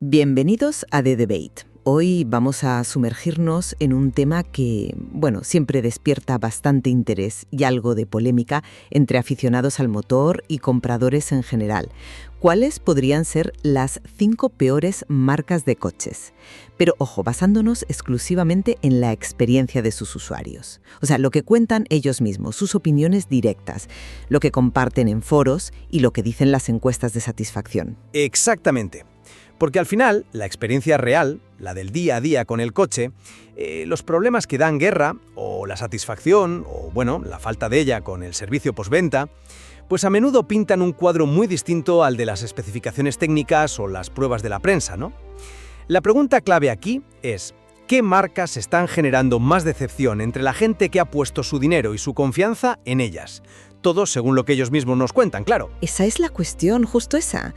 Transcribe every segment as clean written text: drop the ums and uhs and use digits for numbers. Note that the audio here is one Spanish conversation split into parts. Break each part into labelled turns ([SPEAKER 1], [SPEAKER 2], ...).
[SPEAKER 1] Bienvenidos a The Debate. Hoy vamos a sumergirnos en un tema que, siempre despierta bastante interés y algo de polémica entre aficionados al motor y compradores en general. ¿Cuáles podrían ser las 5 peores marcas de coches? Pero, ojo, basándonos exclusivamente en la experiencia de sus usuarios. O sea, lo que cuentan ellos mismos, sus opiniones directas, lo que comparten en foros y lo que dicen las encuestas de satisfacción.
[SPEAKER 2] Exactamente. Porque al final, la experiencia real, la del día a día con el coche, los problemas que dan guerra, o la satisfacción, o la falta de ella con el servicio postventa, pues a menudo pintan un cuadro muy distinto al de las especificaciones técnicas o las pruebas de la prensa, ¿no? La pregunta clave aquí es, ¿qué marcas están generando más decepción entre la gente que ha puesto su dinero y su confianza en ellas? Todo según lo que ellos mismos nos cuentan, claro.
[SPEAKER 1] Esa es la cuestión, justo esa.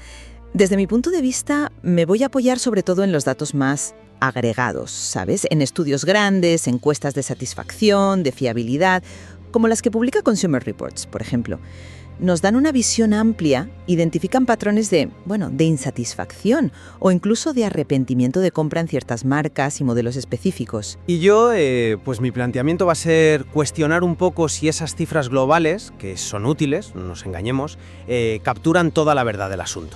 [SPEAKER 1] Desde mi punto de vista, me voy a apoyar sobre todo en los datos más agregados, ¿sabes? En estudios grandes, encuestas de satisfacción, de fiabilidad, como las que publica Consumer Reports, por ejemplo. Nos dan una visión amplia, identifican patrones de insatisfacción o incluso de arrepentimiento de compra en ciertas marcas y modelos específicos.
[SPEAKER 2] Y yo, mi planteamiento va a ser cuestionar un poco si esas cifras globales, que son útiles, no nos engañemos, capturan toda la verdad del asunto.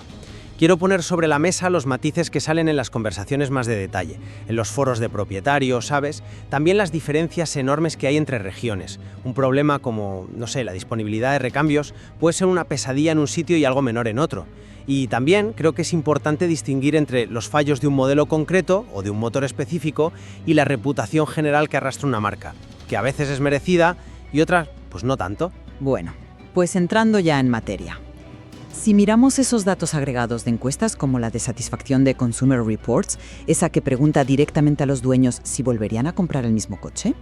[SPEAKER 2] Quiero poner sobre la mesa los matices que salen en las conversaciones más de detalle, en los foros de propietarios, ¿sabes? También las diferencias enormes que hay entre regiones. Un problema como, la disponibilidad de recambios puede ser una pesadilla en un sitio y algo menor en otro. Y también creo que es importante distinguir entre los fallos de un modelo concreto o de un motor específico y la reputación general que arrastra una marca, que a veces es merecida y otras, pues no tanto.
[SPEAKER 1] Bueno, pues entrando ya en materia. Si miramos esos datos agregados de encuestas como la de satisfacción de Consumer Reports, esa que pregunta directamente a los dueños si volverían a comprar el mismo coche,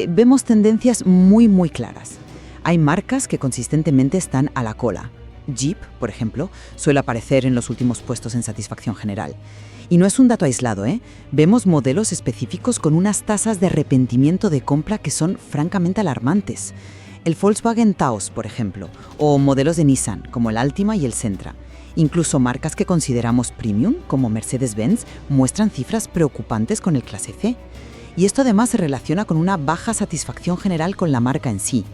[SPEAKER 1] vemos tendencias muy claras. Hay marcas que consistentemente están a la cola. Jeep, por ejemplo, suele aparecer en los últimos puestos en satisfacción general. Y no es un dato aislado, ¿eh? Vemos modelos específicos con unas tasas de arrepentimiento de compra que son francamente alarmantes. El Volkswagen Taos, por ejemplo, o modelos de Nissan, como el Altima y el Sentra. Incluso marcas que consideramos premium, como Mercedes-Benz, muestran cifras preocupantes con el clase C. Y esto además se relaciona con una baja satisfacción general con la marca en sí.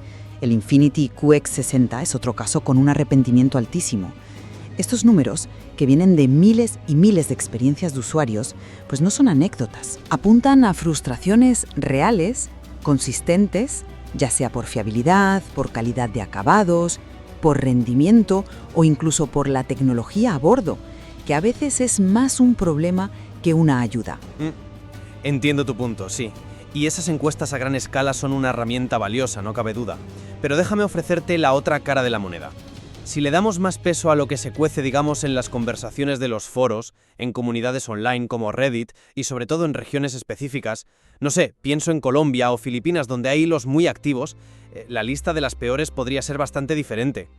[SPEAKER 1] El Infiniti QX60 es otro caso con un arrepentimiento altísimo. Estos números, que vienen de miles y miles de experiencias de usuarios, pues no son anécdotas. Apuntan a frustraciones reales, consistentes, ya sea por fiabilidad, por calidad de acabados, por rendimiento o incluso por la tecnología a bordo, que a veces es más un problema que una ayuda.
[SPEAKER 2] Entiendo tu punto, sí. Y esas encuestas a gran escala son una herramienta valiosa, no cabe duda. Pero déjame ofrecerte la otra cara de la moneda. Si le damos más peso a lo que se cuece, en las conversaciones de los foros, en comunidades online como Reddit y sobre todo en regiones específicas, pienso en Colombia o Filipinas donde hay hilos muy activos, la lista de las peores podría ser bastante diferente.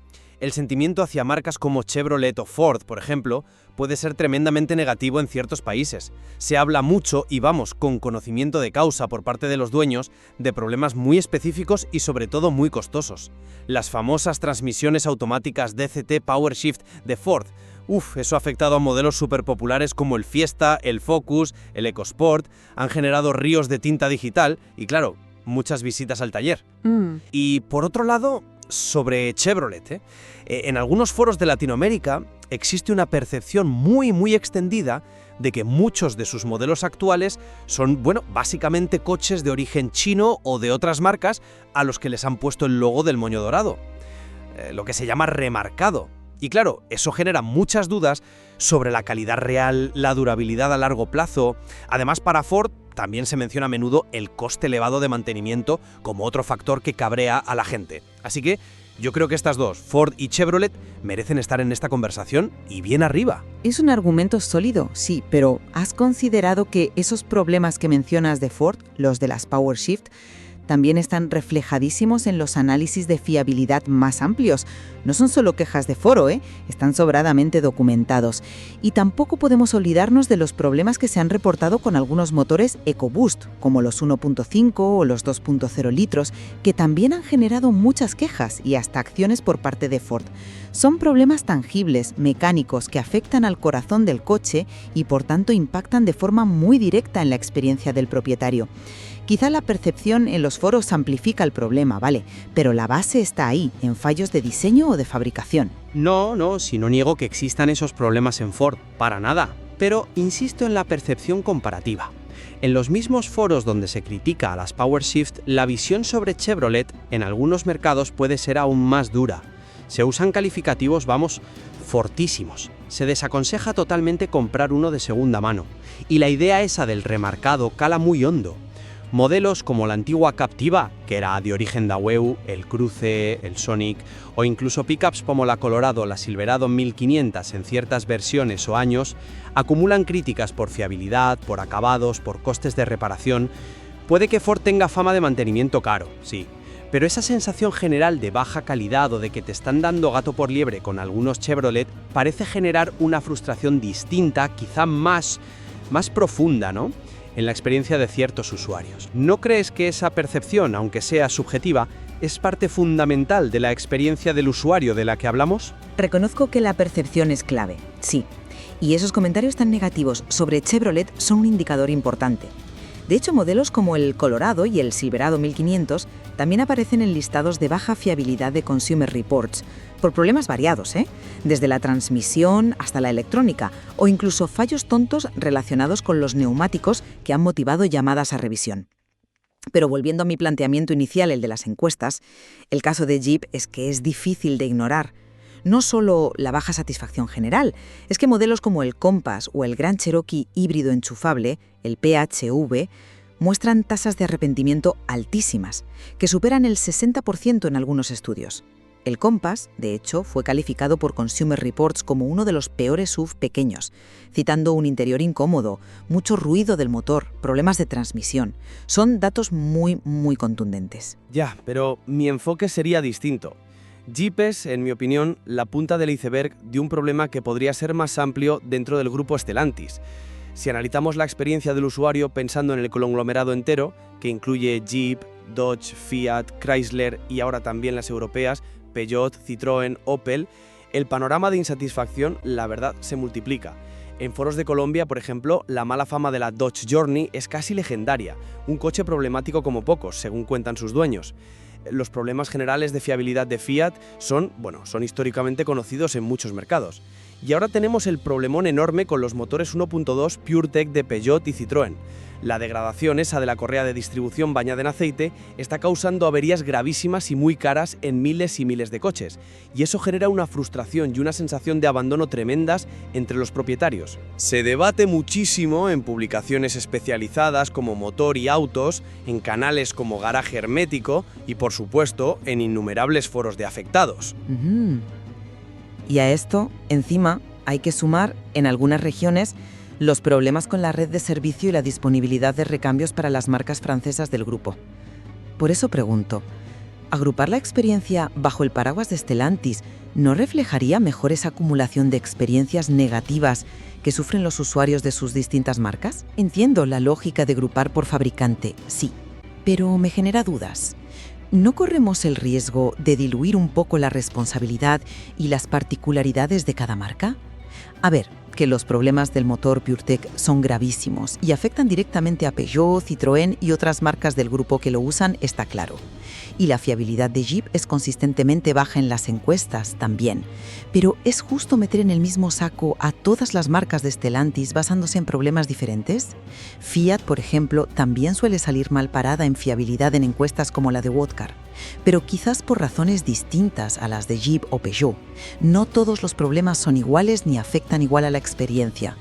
[SPEAKER 2] El sentimiento hacia marcas como Chevrolet o Ford, por ejemplo, puede ser tremendamente negativo en ciertos países. Se habla mucho y con conocimiento de causa por parte de los dueños de problemas muy específicos y sobre todo muy costosos. Las famosas transmisiones automáticas DCT PowerShift de Ford. Eso ha afectado a modelos superpopulares como el Fiesta, el Focus, el EcoSport, han generado ríos de tinta digital y, claro, muchas visitas al taller. Y por otro lado, sobre Chevrolet, en algunos foros de Latinoamérica existe una percepción muy extendida de que muchos de sus modelos actuales son, básicamente coches de origen chino o de otras marcas a los que les han puesto el logo del moño dorado, lo que se llama remarcado. Y claro, eso genera muchas dudas sobre la calidad real, la durabilidad a largo plazo. Además, para Ford también se menciona a menudo el coste elevado de mantenimiento como otro factor que cabrea a la gente. Así que yo creo que estas dos, Ford y Chevrolet, merecen estar en esta conversación y bien arriba.
[SPEAKER 1] Es un argumento sólido, sí, pero ¿has considerado que esos problemas que mencionas de Ford, los de las PowerShift, también están reflejadísimos en los análisis de fiabilidad más amplios. No son solo quejas de foro, están sobradamente documentados. Y tampoco podemos olvidarnos de los problemas que se han reportado con algunos motores EcoBoost, como los 1.5 o los 2.0 litros, que también han generado muchas quejas y hasta acciones por parte de Ford. Son problemas tangibles, mecánicos, que afectan al corazón del coche y por tanto impactan de forma muy directa en la experiencia del propietario. Quizá la percepción en los foros amplifica el problema, ¿vale? Pero la base está ahí, en fallos de diseño o de fabricación.
[SPEAKER 3] No, si no niego que existan esos problemas en Ford, para nada. Pero insisto en la percepción comparativa. En los mismos foros donde se critica a las PowerShift, la visión sobre Chevrolet en algunos mercados puede ser aún más dura. Se usan calificativos, fortísimos. Se desaconseja totalmente comprar uno de segunda mano. Y la idea esa del remarcado cala muy hondo. Modelos como la antigua Captiva, que era de origen Daewoo, el Cruze, el Sonic, o incluso pickups como la Colorado, la Silverado 1500 en ciertas versiones o años, acumulan críticas por fiabilidad, por acabados, por costes de reparación. Puede que Ford tenga fama de mantenimiento caro, sí, pero esa sensación general de baja calidad o de que te están dando gato por liebre con algunos Chevrolet parece generar una frustración distinta, quizá más profunda, ¿no?, en la experiencia de ciertos usuarios. ¿No crees que esa percepción, aunque sea subjetiva, es parte fundamental de la experiencia del usuario de la que hablamos?
[SPEAKER 1] Reconozco que la percepción es clave, sí. Y esos comentarios tan negativos sobre Chevrolet son un indicador importante. De hecho, modelos como el Colorado y el Silverado 1500 también aparecen en listados de baja fiabilidad de Consumer Reports, por problemas variados, desde la transmisión hasta la electrónica, o incluso fallos tontos relacionados con los neumáticos que han motivado llamadas a revisión. Pero volviendo a mi planteamiento inicial, el de las encuestas, el caso de Jeep es que es difícil de ignorar. No solo la baja satisfacción general, es que modelos como el Compass o el Grand Cherokee híbrido enchufable, el PHEV, muestran tasas de arrepentimiento altísimas, que superan el 60% en algunos estudios. El Compass, de hecho, fue calificado por Consumer Reports como uno de los peores SUV pequeños, citando un interior incómodo, mucho ruido del motor, problemas de transmisión. Son datos muy contundentes.
[SPEAKER 2] Ya, pero mi enfoque sería distinto. Jeep es, en mi opinión, la punta del iceberg de un problema que podría ser más amplio dentro del grupo Stellantis. Si analizamos la experiencia del usuario pensando en el conglomerado entero, que incluye Jeep, Dodge, Fiat, Chrysler y ahora también las europeas, Peugeot, Citroën, Opel, el panorama de insatisfacción, la verdad, se multiplica. En foros de Colombia, por ejemplo, la mala fama de la Dodge Journey es casi legendaria, un coche problemático como pocos, según cuentan sus dueños. Los problemas generales de fiabilidad de Fiat son históricamente conocidos en muchos mercados. Y ahora tenemos el problemón enorme con los motores 1.2 PureTech de Peugeot y Citroën. La degradación esa de la correa de distribución bañada en aceite está causando averías gravísimas y muy caras en miles y miles de coches, y eso genera una frustración y una sensación de abandono tremendas entre los propietarios. Se debate muchísimo en publicaciones especializadas como Motor y Autos, en canales como Garaje Hermético y, por supuesto, en innumerables foros de afectados.
[SPEAKER 1] Y a esto, encima, hay que sumar, en algunas regiones, los problemas con la red de servicio y la disponibilidad de recambios para las marcas francesas del grupo. Por eso pregunto, ¿agrupar la experiencia bajo el paraguas de Stellantis no reflejaría mejor esa acumulación de experiencias negativas que sufren los usuarios de sus distintas marcas? Entiendo la lógica de agrupar por fabricante, sí, pero me genera dudas. ¿No corremos el riesgo de diluir un poco la responsabilidad y las particularidades de cada marca? A ver, que los problemas del motor PureTech son gravísimos y afectan directamente a Peugeot, Citroën y otras marcas del grupo que lo usan, está claro. Y la fiabilidad de Jeep es consistentemente baja en las encuestas también. Pero ¿es justo meter en el mismo saco a todas las marcas de Stellantis basándose en problemas diferentes? Fiat, por ejemplo, también suele salir mal parada en fiabilidad en encuestas como la de Wodcar, pero quizás por razones distintas a las de Jeep o Peugeot. No todos los problemas son iguales ni afectan igual a la experiencia.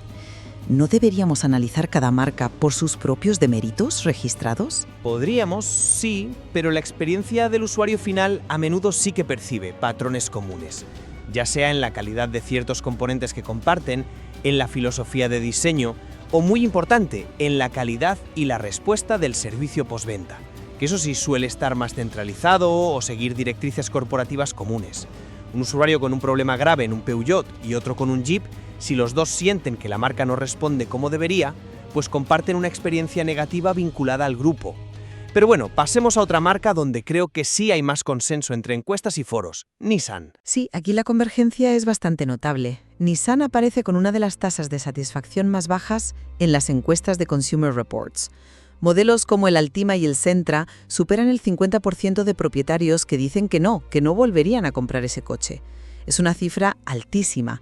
[SPEAKER 1] ¿No deberíamos analizar cada marca por sus propios deméritos registrados?
[SPEAKER 2] Podríamos, sí, pero la experiencia del usuario final a menudo sí que percibe patrones comunes, ya sea en la calidad de ciertos componentes que comparten, en la filosofía de diseño o, muy importante, en la calidad y la respuesta del servicio postventa. que eso sí suele estar más centralizado o seguir directrices corporativas comunes. Un usuario con un problema grave en un Peugeot y otro con un Jeep, si los dos sienten que la marca no responde como debería, pues comparten una experiencia negativa vinculada al grupo. Pero bueno, pasemos a otra marca donde creo que sí hay más consenso entre encuestas y foros, Nissan.
[SPEAKER 1] Sí, aquí la convergencia es bastante notable. Nissan aparece con una de las tasas de satisfacción más bajas en las encuestas de Consumer Reports. Modelos como el Altima y el Sentra superan el 50% de propietarios que dicen que no volverían a comprar ese coche. Es una cifra altísima.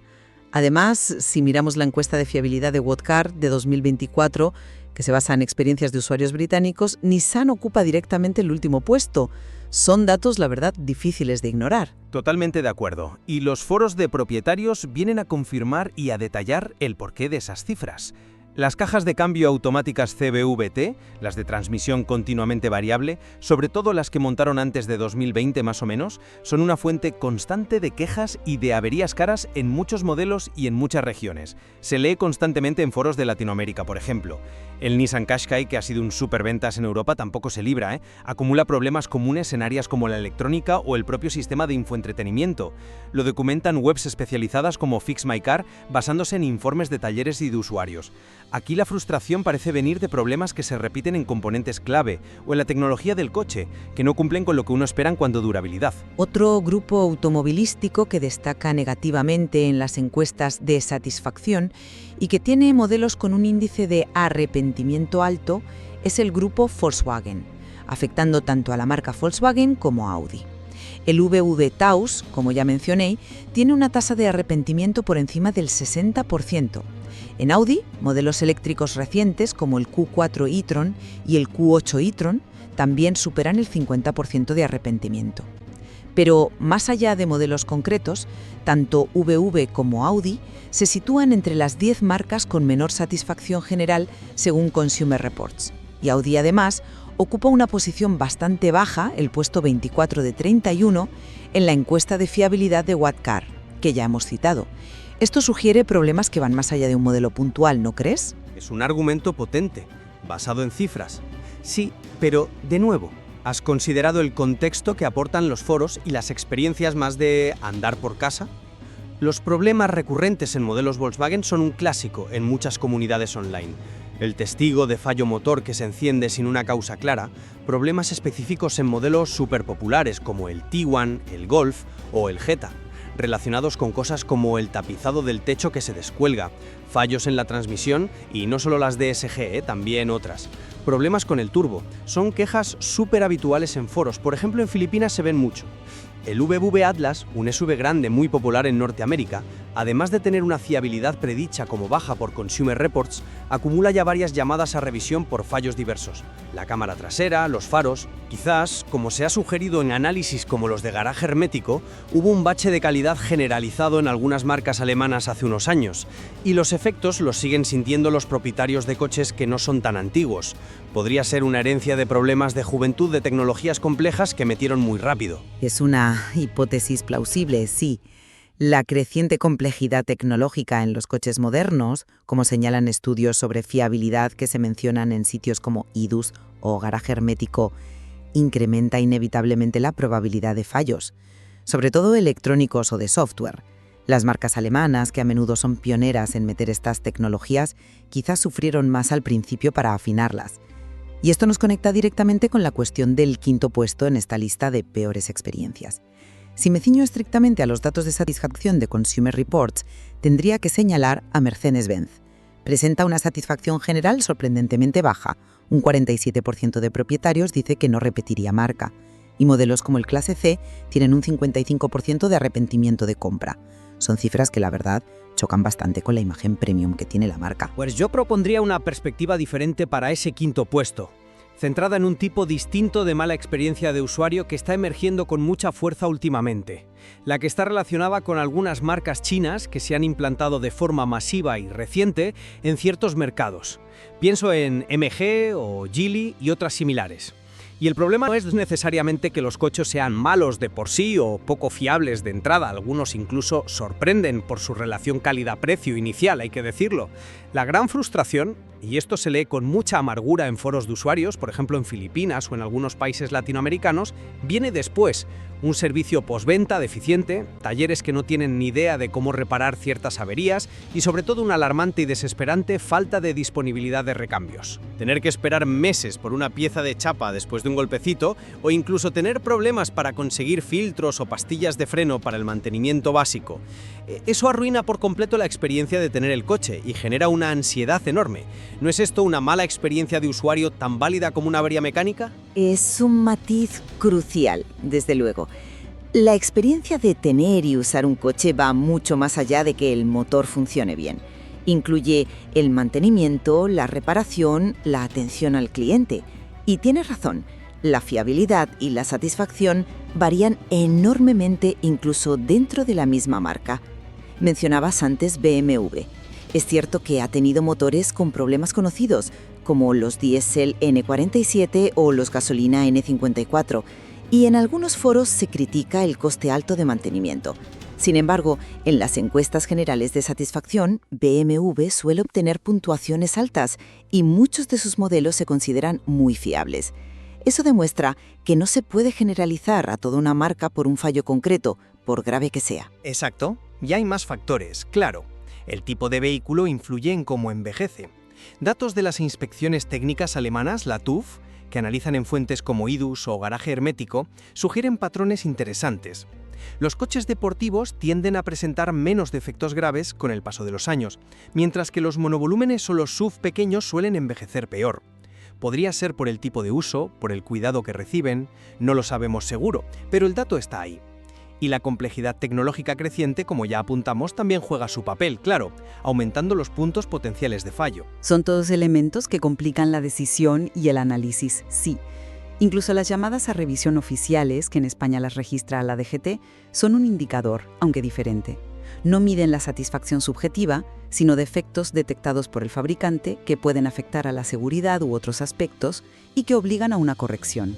[SPEAKER 1] Además, si miramos la encuesta de fiabilidad de Whatcar de 2024, que se basa en experiencias de usuarios británicos, Nissan ocupa directamente el último puesto. Son datos, la verdad, difíciles de ignorar.
[SPEAKER 2] Totalmente de acuerdo. Y los foros de propietarios vienen a confirmar y a detallar el porqué de esas cifras. Las cajas de cambio automáticas CVT, las de transmisión continuamente variable, sobre todo las que montaron antes de 2020 más o menos, son una fuente constante de quejas y de averías caras en muchos modelos y en muchas regiones. Se lee constantemente en foros de Latinoamérica, por ejemplo. El Nissan Qashqai, que ha sido un superventas en Europa, tampoco se libra, Acumula problemas comunes en áreas como la electrónica o el propio sistema de infoentretenimiento. Lo documentan webs especializadas como Fix My Car, basándose en informes de talleres y de usuarios. Aquí la frustración parece venir de problemas que se repiten en componentes clave o en la tecnología del coche, que no cumplen con lo que uno espera en cuanto a durabilidad.
[SPEAKER 1] Otro grupo automovilístico que destaca negativamente en las encuestas de satisfacción y que tiene modelos con un índice de arrepentimiento alto es el grupo Volkswagen, afectando tanto a la marca Volkswagen como a Audi. El VW Taos, como ya mencioné, tiene una tasa de arrepentimiento por encima del 60%. En Audi, modelos eléctricos recientes como el Q4 e-tron y el Q8 e-tron también superan el 50% de arrepentimiento. Pero más allá de modelos concretos, tanto VW como Audi se sitúan entre las 10 marcas con menor satisfacción general según Consumer Reports. Y Audi además ocupa una posición bastante baja, el puesto 24 de 31, en la encuesta de fiabilidad de Whatcar, que ya hemos citado. Esto sugiere problemas que van más allá de un modelo puntual, ¿no crees?
[SPEAKER 2] Es un argumento potente, basado en cifras. Sí, pero, de nuevo, ¿has considerado el contexto que aportan los foros y las experiencias más de andar por casa? Los problemas recurrentes en modelos Volkswagen son un clásico en muchas comunidades online. El testigo de fallo motor que se enciende sin una causa clara, problemas específicos en modelos superpopulares como el Tiguan, el Golf o el Jetta, relacionados con cosas como el tapizado del techo que se descuelga, fallos en la transmisión y no solo las DSG, también otras. Problemas con el turbo. Son quejas súper habituales en foros, por ejemplo en Filipinas se ven mucho. El VW Atlas, un SUV grande muy popular en Norteamérica, además de tener una fiabilidad predicha como baja por Consumer Reports, acumula ya varias llamadas a revisión por fallos diversos. La cámara trasera, los faros. Quizás, como se ha sugerido en análisis como los de garaje hermético, hubo un bache de calidad generalizado en algunas marcas alemanas hace unos años, y los efectos los siguen sintiendo los propietarios de coches que no son tan antiguos. Podría ser una herencia de problemas de juventud de tecnologías complejas que metieron muy rápido.
[SPEAKER 1] Es una hipótesis plausible, sí. La creciente complejidad tecnológica en los coches modernos, como señalan estudios sobre fiabilidad que se mencionan en sitios como IDUS o garaje hermético, incrementa inevitablemente la probabilidad de fallos, sobre todo electrónicos o de software. Las marcas alemanas, que a menudo son pioneras en meter estas tecnologías, quizás sufrieron más al principio para afinarlas. Y esto nos conecta directamente con la cuestión del quinto puesto en esta lista de peores experiencias. Si me ciño estrictamente a los datos de satisfacción de Consumer Reports, tendría que señalar a Mercedes-Benz. Presenta una satisfacción general sorprendentemente baja. Un 47% de propietarios dice que no repetiría marca. Y modelos como el Clase C tienen un 55% de arrepentimiento de compra. Son cifras que, la verdad, chocan bastante con la imagen premium que tiene la marca.
[SPEAKER 2] Pues yo propondría una perspectiva diferente para ese quinto puesto, centrada en un tipo distinto de mala experiencia de usuario que está emergiendo con mucha fuerza últimamente, la que está relacionada con algunas marcas chinas que se han implantado de forma masiva y reciente en ciertos mercados. Pienso en MG o Geely y otras similares. Y el problema no es necesariamente que los coches sean malos de por sí o poco fiables de entrada, algunos incluso sorprenden por su relación calidad-precio inicial, hay que decirlo. La gran frustración
[SPEAKER 4] y esto se lee con mucha amargura en foros de usuarios, por ejemplo en Filipinas o en algunos países latinoamericanos, viene después un servicio postventa deficiente, talleres que no tienen ni idea de cómo reparar ciertas averías y sobre todo una alarmante y desesperante falta de disponibilidad de recambios.
[SPEAKER 2] Tener que esperar meses por una pieza de chapa después de un golpecito o incluso tener problemas para conseguir filtros o pastillas de freno para el mantenimiento básico. Eso arruina por completo la experiencia de tener el coche y genera una ansiedad enorme. ¿No es esto una mala experiencia de usuario tan válida como una avería mecánica?
[SPEAKER 5] Es un matiz crucial, desde luego. La experiencia de tener y usar un coche va mucho más allá de que el motor funcione bien. Incluye el mantenimiento, la reparación, la atención al cliente. Y tienes razón, la fiabilidad y la satisfacción varían enormemente incluso dentro de la misma marca. Mencionabas antes BMW. Es cierto que ha tenido motores con problemas conocidos, como los diésel N47 o los gasolina N54, y en algunos foros se critica el coste alto de mantenimiento. Sin embargo, en las encuestas generales de satisfacción, BMW suele obtener puntuaciones altas y muchos de sus modelos se consideran muy fiables. Eso demuestra que no se puede generalizar a toda una marca por un fallo concreto, por grave que sea.
[SPEAKER 6] Exacto. Y hay más factores, claro. El tipo de vehículo influye en cómo envejece. Datos de las inspecciones técnicas alemanas, la TÜV, que analizan en fuentes como IDUS o garaje hermético, sugieren patrones interesantes. Los coches deportivos tienden a presentar menos defectos graves con el paso de los años, mientras que los monovolúmenes o los SUV pequeños suelen envejecer peor. Podría ser por el tipo de uso, por el cuidado que reciben, no lo sabemos seguro, pero el dato está ahí. Y la complejidad tecnológica creciente, como ya apuntamos, también juega su papel, claro, aumentando los puntos potenciales de fallo.
[SPEAKER 1] Son todos elementos que complican la decisión y el análisis, sí. Incluso las llamadas a revisión oficiales, que en España las registra la DGT, son un indicador, aunque diferente. No miden la satisfacción subjetiva, sino defectos detectados por el fabricante que pueden afectar a la seguridad u otros aspectos y que obligan a una corrección.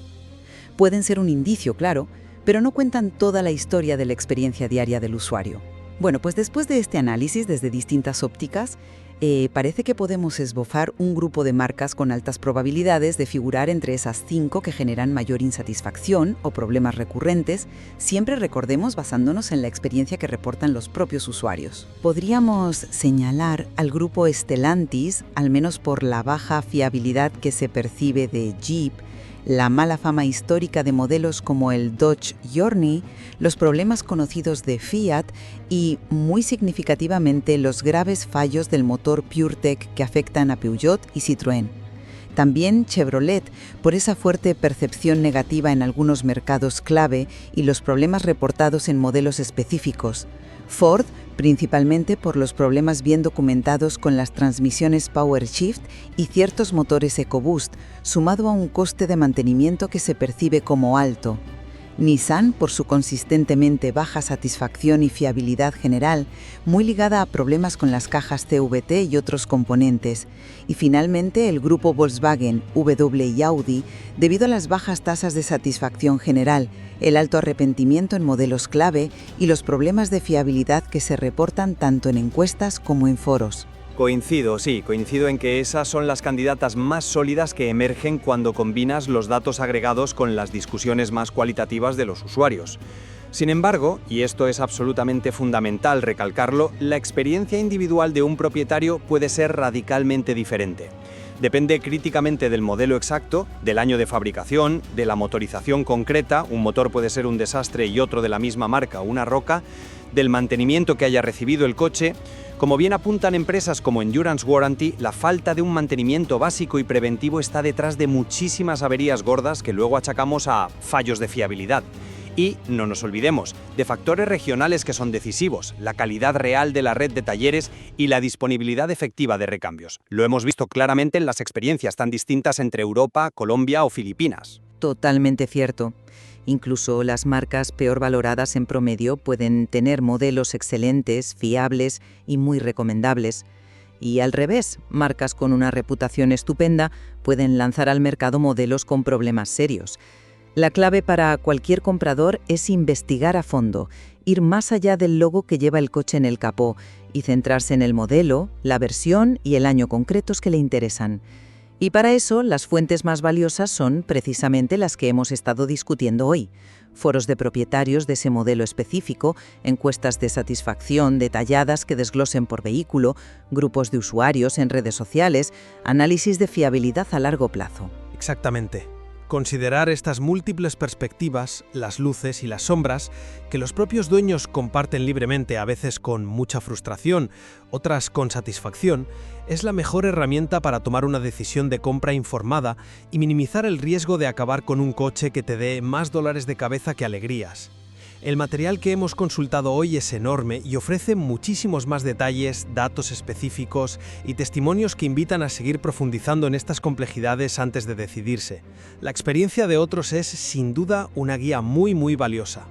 [SPEAKER 1] Pueden ser un indicio, claro, pero no cuentan toda la historia de la experiencia diaria del usuario. Bueno, pues después de este análisis desde distintas ópticas, parece que podemos esbozar un grupo de marcas con altas probabilidades de figurar entre esas 5 que generan mayor insatisfacción o problemas recurrentes, siempre recordemos basándonos en la experiencia que reportan los propios usuarios. Podríamos señalar al grupo Stellantis, al menos por la baja fiabilidad que se percibe de Jeep, la mala fama histórica de modelos como el Dodge Journey, los problemas conocidos de Fiat y, muy significativamente, los graves fallos del motor PureTech que afectan a Peugeot y Citroën. También Chevrolet, por esa fuerte percepción negativa en algunos mercados clave y los problemas reportados en modelos específicos. Ford, principalmente por los problemas bien documentados con las transmisiones PowerShift y ciertos motores EcoBoost, sumado a un coste de mantenimiento que se percibe como alto. Nissan, por su consistentemente baja satisfacción y fiabilidad general, muy ligada a problemas con las cajas CVT y otros componentes. Y finalmente el grupo Volkswagen, VW y Audi, debido a las bajas tasas de satisfacción general, el alto arrepentimiento en modelos clave y los problemas de fiabilidad que se reportan tanto en encuestas como en foros.
[SPEAKER 6] Coincido en que esas son las candidatas más sólidas que emergen cuando combinas los datos agregados con las discusiones más cualitativas de los usuarios. Sin embargo, y esto es absolutamente fundamental recalcarlo, la experiencia individual de un propietario puede ser radicalmente diferente. Depende críticamente del modelo exacto, del año de fabricación, de la motorización concreta, un motor puede ser un desastre y otro de la misma marca, una roca, del mantenimiento que haya recibido el coche. Como bien apuntan empresas como Endurance Warranty, la falta de un mantenimiento básico y preventivo está detrás de muchísimas averías gordas que luego achacamos a fallos de fiabilidad. Y, no nos olvidemos, de factores regionales que son decisivos, la calidad real de la red de talleres y la disponibilidad efectiva de recambios. Lo hemos visto claramente en las experiencias tan distintas entre Europa, Colombia o Filipinas.
[SPEAKER 1] Totalmente cierto. Incluso las marcas peor valoradas en promedio pueden tener modelos excelentes, fiables y muy recomendables. Y al revés, marcas con una reputación estupenda pueden lanzar al mercado modelos con problemas serios. La clave para cualquier comprador es investigar a fondo, ir más allá del logo que lleva el coche en el capó y centrarse en el modelo, la versión y el año concretos que le interesan. Y para eso, las fuentes más valiosas son precisamente las que hemos estado discutiendo hoy. Foros de propietarios de ese modelo específico, encuestas de satisfacción detalladas que desglosen por vehículo, grupos de usuarios en redes sociales, análisis de fiabilidad a largo plazo.
[SPEAKER 4] Exactamente. Considerar estas múltiples perspectivas, las luces y las sombras, que los propios dueños comparten libremente, a veces con mucha frustración, otras con satisfacción, es la mejor herramienta para tomar una decisión de compra informada y minimizar el riesgo de acabar con un coche que te dé más dolores de cabeza que alegrías. El material que hemos consultado hoy es enorme y ofrece muchísimos más detalles, datos específicos y testimonios que invitan a seguir profundizando en estas complejidades antes de decidirse. La experiencia de otros es, sin duda, una guía muy valiosa.